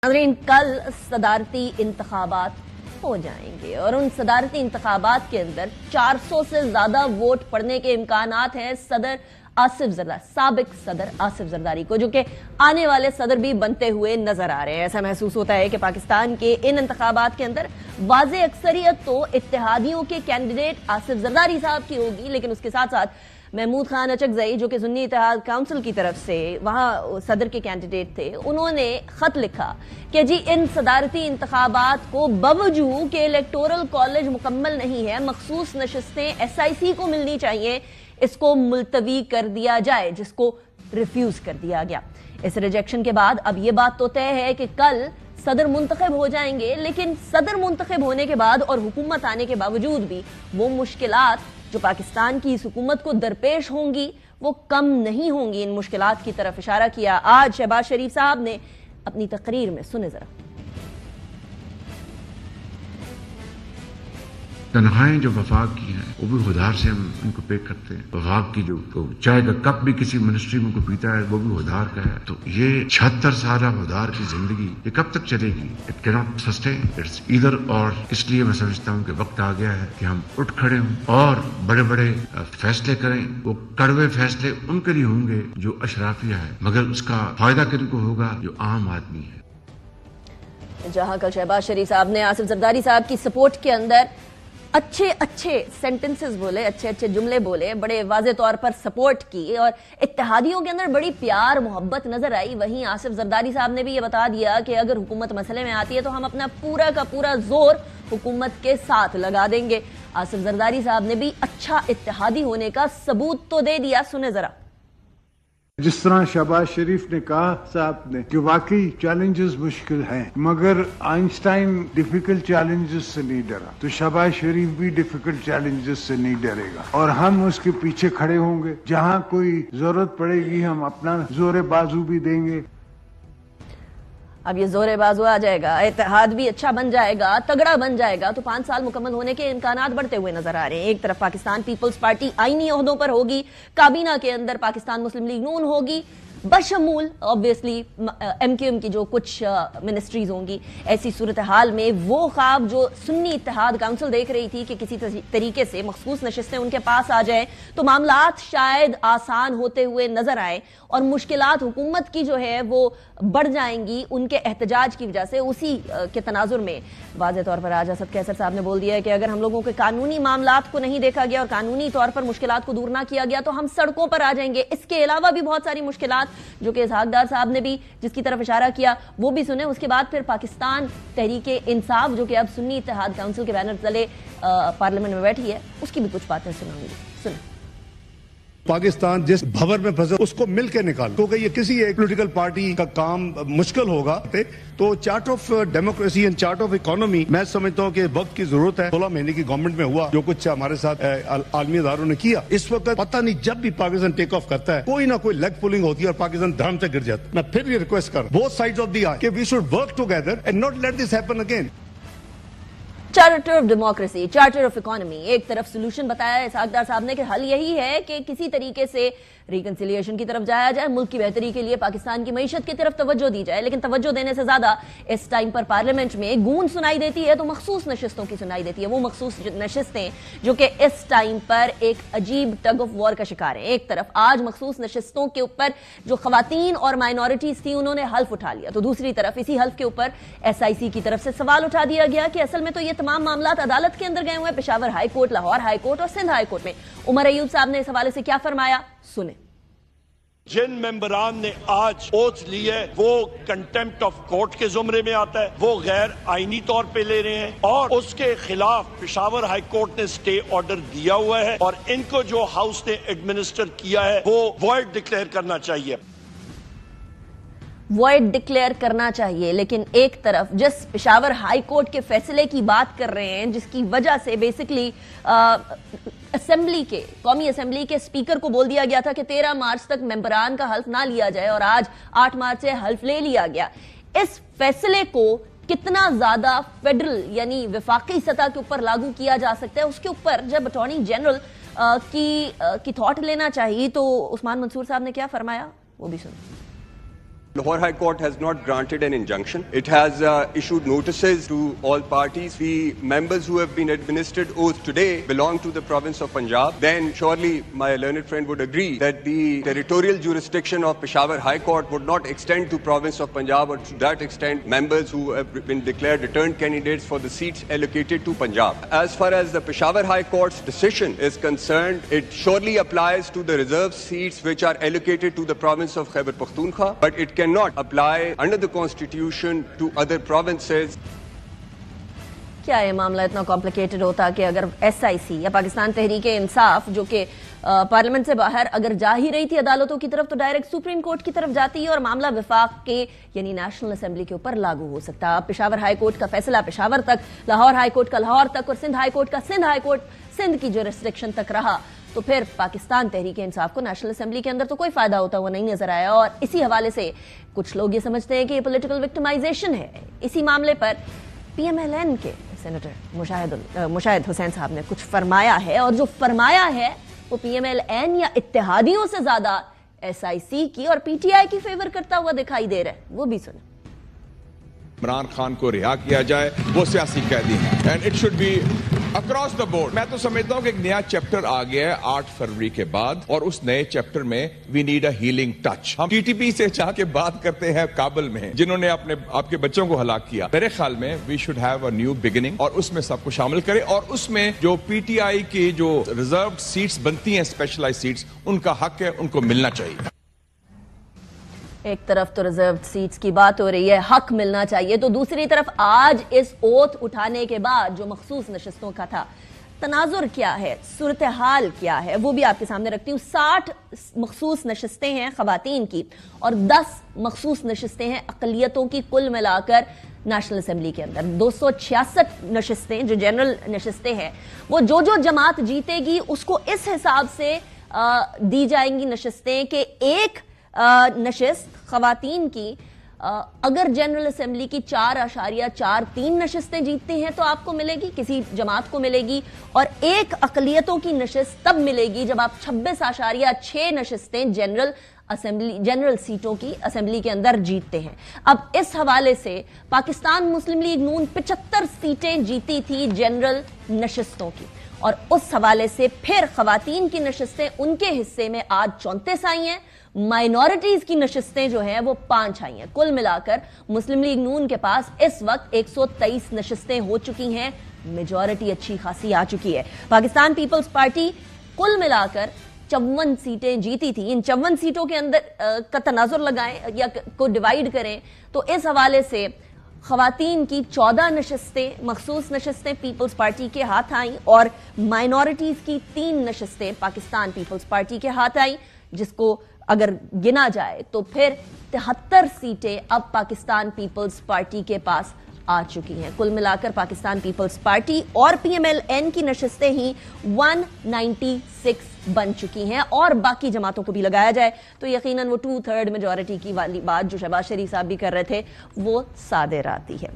नाज़रीन, कल सदारती इंतखाबात हो जाएंगे और उन सदारती इंतखाबात के अंदर 400 से ज्यादा वोट पड़ने के इम्कानात हैं साबिक सदर आसिफ जरदारी को, जो कि आने वाले सदर भी बनते हुए नजर आ रहे हैं। ऐसा महसूस होता है कि पाकिस्तान के इन इंतखाबात के अंदर वाज़े अक्सरियत तो इत्तेहादियों के कैंडिडेट आसिफ जरदारी साहब की होगी, लेकिन उसके साथ साथ महमूद खान अचकजई, जो कि सुन्नी इत्तेहाद काउंसिल की तरफ से वहां सदर के कैंडिडेट थे, उन्होंने खत लिखा कि जी इन सदारती इंतखाबात को बावजूद के इलेक्टोरल कॉलेज मुकम्मल नहीं है, मखसूस नशिस्तें SIC को मिलनी चाहिए, इसको मुलतवी कर दिया जाए, जिसको रिफ्यूज कर दिया गया। इस रिजेक्शन के बाद अब यह बात तो तय है कि कल सदर मुंतखब हो जाएंगे, लेकिन सदर मुंतखब होने के बाद और हुकूमत आने के बावजूद भी वो मुश्किलात जो पाकिस्तान की इस हुकूमत को दरपेश होंगी वो कम नहीं होंगी। इन मुश्किलात की तरफ इशारा किया आज शहबाज शरीफ साहब ने अपनी तकरीर में। सुने जरा। तनख्वाहें जो वफाक की हैं वो भी उधार से हम उनको पे करते हैं। वफाक की जो चाय का कप भी किसी मिनिस्ट्री में कोई पीता है वो भी उधार का है। तो ये 76 साल उधार की जिंदगी ये कब तक चलेगी? It can not sustain, it's either और। इसलिए मैं समझता हूँ कि वक्त आ गया है कि हम उठ खड़े हों और बड़े बड़े फैसले करें। वो कड़वे फैसले उनके लिए होंगे जो अशराफिया है, मगर उसका फायदा किनको होगा? जो आम आदमी है। जहां कल शहबाज शरीफ साहब ने आसिफ जरदारी साहब की सपोर्ट के अंदर अच्छे अच्छे सेंटेंसेस बोले, अच्छे अच्छे जुमले बोले, बड़े वाज़े तौर पर सपोर्ट की और इत्तेहादियों के अंदर बड़ी प्यार मोहब्बत नजर आई, वहीं आसिफ जरदारी साहब ने भी ये बता दिया कि अगर हुकूमत मसले में आती है तो हम अपना पूरा का पूरा जोर हुकूमत के साथ लगा देंगे। आसिफ जरदारी साहब ने भी अच्छा इत्तेहादी होने का सबूत तो दे दिया। सुने जरा। जिस तरह शहबाज शरीफ ने कहा साहब ने कि वाकई चैलेंजेस मुश्किल हैं, मगर आइंस्टाइन डिफिकल्ट चैलेंजेस से नहीं डरा, तो शहबाज शरीफ भी डिफिकल्ट चैलेंजेस से नहीं डरेगा और हम उसके पीछे खड़े होंगे। जहां कोई जरूरत पड़ेगी हम अपना जोरे बाजू भी देंगे। अब ये जोरे बाजू आ जाएगा, इत्तेहाद भी अच्छा बन जाएगा, तगड़ा बन जाएगा, तो 5 साल मुकम्मल होने के इम्कानात बढ़ते हुए नजर आ रहे हैं। एक तरफ पाकिस्तान पीपल्स पार्टी आईनी ओहदों पर होगी, काबीना के अंदर पाकिस्तान मुस्लिम लीग नून होगी, बशमूल ऑब्वियसली MQM की जो कुछ मिनिस्ट्रीज होंगी। ऐसी सूरत हाल में वो ख्वाब जो सुन्नी इत्तेहाद काउंसिल देख रही थी कि किसी तरीके से मखसूस नशिस्तें उनके पास आ जाए तो मामलात शायद आसान होते हुए नजर आए और मुश्किलात हुकूमत की जो है वो बढ़ जाएंगी उनके एहतजाज की वजह से। उसी के तनाजुर में वाज़े तौर पर आज असद कैसर साहब ने बोल दिया है कि अगर हम लोगों के कानूनी मामलात को नहीं देखा गया और कानूनी तौर पर मुश्किलात को दूर ना किया गया तो हम सड़कों पर आ जाएंगे। इसके अलावा भी बहुत सारी मुश्किलात जो कि इसहाकदार साहब ने भी जिसकी तरफ इशारा किया वो भी सुने। उसके बाद फिर पाकिस्तान तहरीक इंसाफ जो कि अब सुन्नी इत्तेहाद काउंसिल के बैनर तले पार्लियामेंट में बैठी है उसकी भी कुछ बातें सुनाऊंगी। सुने। पाकिस्तान जिस भंवर में फंसे उसको मिलकर निकाल, क्योंकि ये किसी एक पॉलिटिकल पार्टी का काम मुश्किल होगा। तो chart of democracy and chart of economy मैं समझता हूँ कि वक्त की जरूरत है। 16 महीने की गवर्नमेंट में हुआ जो कुछ हमारे साथ आलमी इदारों ने किया, इस वक्त पता नहीं जब भी पाकिस्तान टेक ऑफ करता है कोई ना कोई लेग पुलिंग होती है और पाकिस्तान धर्म से गिर जाता है। मैं फिर ये रिक्वेस्ट कर बोथ साइड्स ऑफ द आई कि we should work together and not let this happen again. Charter of democracy, charter of economy, एक तरफ सोल्यूशन बताया इसहाकदार साहब ने कि हल यही है कि किसी तरीके से रिकंसिलिएशन की तरफ जाया जाए, मुल्क की बेहतरी के लिए पाकिस्तान की मईशत की तरफ तवज्जो दी जाए। लेकिन तवज्जो देने से ज्यादा इस टाइम पर पार्लियामेंट में गूंज सुनाई देती है तो मखसूस नशिस्तों की सुनाई देती है। वो मखसूस नशिस्तें जो कि इस टाइम पर एक अजीब टग ऑफ वॉर का शिकार है। एक तरफ आज मखसूस नशिस्तों के ऊपर जो खवातीन और माइनॉरिटीज थी उन्होंने हल्फ उठा लिया, तो दूसरी तरफ इसी हल्फ के ऊपर SIC की तरफ से सवाल उठा दिया गया कि असल में तो ये तमाम मामलात अदालत के अंदर गए हुए हैं, Peshawar high court, Lahore high court और सिंध हाई कोर्ट में। उमर अयूब साहब ने इस हवाले से क्या फरमाया, सुने। जिन मेंबरान ने आज ओथ ली है वो कंटेम्प्ट ऑफ कोर्ट के जुमरे में आता है, वो गैर आईनी तौर पे ले रहे हैं और उसके खिलाफ पेशावर हाई कोर्ट ने स्टे ऑर्डर दिया हुआ है और इनको जो हाउस ने एडमिनिस्टर किया है वो वॉइड डिक्लेयर करना चाहिए। वॉइड डिक्लेयर करना चाहिए, लेकिन एक तरफ जिस पेशावर हाई कोर्ट के फैसले की बात कर रहे हैं जिसकी वजह से बेसिकली असेंबली के कौमी असेंबली के स्पीकर को बोल दिया गया था कि 13 मार्च तक मेंबरान का हल्फ ना लिया जाए और आज 8 मार्च से हल्फ ले लिया गया। इस फैसले को कितना ज्यादा फेडरल यानी वफाकी सतह के ऊपर लागू किया जा सकता है उसके ऊपर जब अटॉर्नी जनरल की थॉट लेना चाहिए तो उस्मान मंसूर साहब ने क्या फरमाया वो भी सुनो। Lahore High Court has not granted an injunction. It has issued notices to all parties. The members who have been administered oath today belong to the province of Punjab. Then surely my learned friend would agree that the territorial jurisdiction of Peshawar High Court would not extend to province of Punjab, or to that extent members who have been declared returned candidates for the seats allocated to Punjab. As far as the Peshawar High Court's decision is concerned, it surely applies to the reserved seats which are allocated to the province of Khyber Pakhtunkhwa, but it cannot apply under the constitution to other provinces. کیا یہ معاملہ اتنا complicated ہوتا کہ اگر SIC یا پاکستان تحریک انصاف جو کہ پارلیمنٹ سے باہر اگر جا ہی رہی تھی عدالتوں کی طرف تو ڈائریکٹ سپریم کورٹ کی طرف جاتی ہے اور معاملہ وفاق کے یعنی نیشنل اسمبلی کے اوپر لاگو ہو سکتا. اب پشاور ہائی کورٹ کا فیصلہ پشاور تک، لاہور ہائی کورٹ کا لاہور تک اور سندھ ہائی کورٹ کا سندھ ہائی کورٹ سندھ کی جورسڈکشن تک رہا، تو پھر پاکستان تحریک انصاف کو نیشنل اسمبلی کے اندر تو کوئی فائدہ ہوتا ہوا نہیں نظر آیا. اور اسی حوالے سے کچھ لوگ یہ سمجھتے ہیں کہ یہ پولیٹیکل وکٹمائزیشن ہے. اسی معاملے پر PMLN کے سینیٹر مشاہد حسین صاحب نے کچھ فرمایا ہے، اور جو فرمایا ہے وہ PMLN یا اتحادیوں سے زیادہ SIC کی اور PTI کی فیور کرتا ہوا دکھائی دے رہا ہے. وہ بھی سنیں. عمران خان کو رہا کیا جائے، وہ سیاسی قیدی ہیں and it should be across the board. میں تو سمجھتا ہوں کہ ایک نیا چیپٹر آ گیا ہے 8 فروری کے بعد، اور اس نئے چیپٹر میں we need a healing touch. ہم TTP سے جا کے بات کرتے ہیں کابل میں جنہوں نے آپ کے بچوں کو ہلاک کیا. میرے خیال میں we should have a new beginning, اور اس میں سب کو شامل کرے، اور اس میں جو PTI کی جو ریزروڈ سیٹس بنتی ہیں اسپیشلائز سیٹس، ان کا حق ہے، ان کو ملنا چاہیے. ایک طرف تو ریزروڈ سیٹس کی بات ہو رہی ہے، حق ملنا چاہیے، تو دوسری طرف آج اس اوتھ اٹھانے کے بعد جو مخصوص نشستوں کا تھا، تناظر کیا ہے، صورتحال کیا ہے، وہ بھی آپ کے سامنے رکھتی ہوں. 60 مخصوص نشستیں ہیں خواتین کی اور 10 مخصوص نشستیں ہیں اقلیتوں کی، کل ملا کر نیشنل اسمبلی کے اندر 266 نشستیں جو جنرل نشستیں ہیں. وہ جو جماعت جیتے گی اس کو اس حساب سے دی جائیں گی نشستیں کہ ایک نشست خواتین کی اگر جنرل اسمبلی کی 4.43 نشستیں جیتتے ہیں تو آپ کو ملے گی، کسی جماعت کو ملے گی، اور ایک اقلیتوں کی نشست تب ملے گی جب آپ 26.6 نشستیں جنرل سیٹوں کی اسمبلی کے اندر جیتتے ہیں. اب اس حوالے سے پاکستان مسلم لیگ نون 75 سیٹیں جیتی تھی جنرل نشستوں کی، اور اس حوالے سے پھر خواتین کی نشستیں ان کے حصے میں آج 34 آئی ہیں، مائنورٹیز کی نشستیں جو ہیں وہ 5 آئی ہیں. کل ملا کر مسلم لیگ نون کے پاس اس وقت 123 نشستیں ہو چکی ہیں، میجورٹی اچھی خاصی آ چکی ہے. پاکستان پیپلز پارٹی کل ملا کر 54 سیٹیں جیتی تھی. ان 54 سیٹوں کے اندر کا تناظر لگائیں یا کو ڈیوائیڈ کریں تو اس حوالے سے خواتین کی 14 نشستیں مخصوص نشستیں پیپلز پارٹی کے ہاتھ آئیں، اور مائنورٹیز کی 3 نشستیں پاکستان پیپلز پارٹی کے ہاتھ آئیں، جس کو اگر گنا جائے تو پھر 73 سیٹیں اب پاکستان پیپلز پارٹی کے پاس آ چکی ہیں. کل ملا کر پاکستان پیپلز پارٹی اور PMLN کی نشستیں ہی 196 بن چکی ہیں، اور باقی جماعتوں کو بھی لگایا جائے تو یقیناً وہ 2/3 میجورٹی کی والی بات جو شہباز شریف صاحب بھی کر رہے تھے وہ صادر آتی ہے.